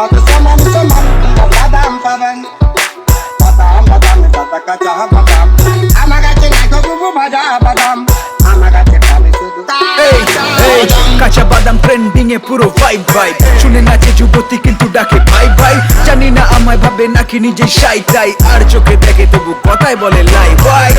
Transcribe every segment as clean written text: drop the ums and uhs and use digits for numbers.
কত সমান সমান বাদাম পাবেন। বাদাম বাদাম দাদা কাঁচা বাদাম, আমার কাছে নাই গো ভাজা বাদাম, আমার কাছে পাবে শুধু কাঁচা বাদাম ট্রেন্ডিং এ পুরো ভাইব ভাইব, শুনে নাচে যুবতী কিন্তু ডাকে ভাই ভাই। জানি না আমায় ভাবে নাকি নিজে সাই তাই, আর চোখে দেখে তবু কথাই বলে লাই ভাই।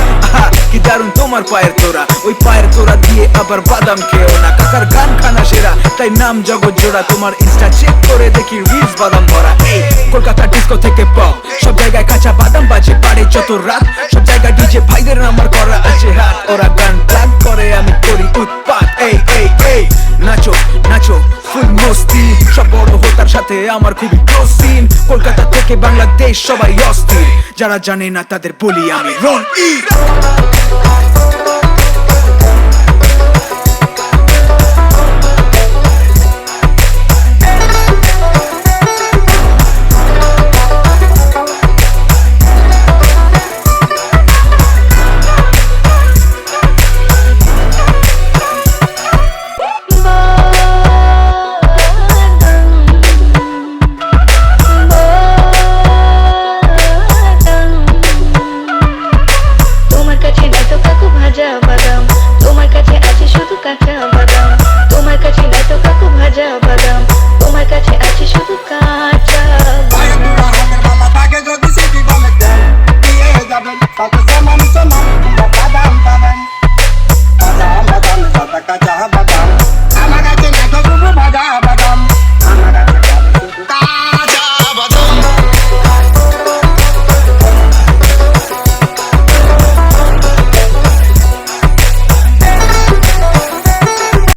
কি দারুন তোমার পায়ের তোরা, ওই পায়ের তোরা দিয়ে আবার বাদাম খেও না। কাকার গান খানা সেরা তাই নাম জগৎ জোড়া, তোমার ইনস্টা চেক করে দেখি রিলস বাদাম ভরা। এই কলকাতা ডিস্কো থেকে পপ, সব জায়গায় কাঁচা বাদাম বাজে পারে যত রাত, সব জায়গায় ডিজে ভাইদের আমার করা আছে হাত। ওরা গান প্লাগ করে আমি করি উৎপাত। এই এই এই নাচো নাচো ফুল মস্তি, সব বড় হোতার সাথে আমার খুবই ক্লোজ সিন। কলকাতা থেকে বাংলাদেশ সবাই অস্থির, যারা জানে না তাদের বলি আমি রন ই।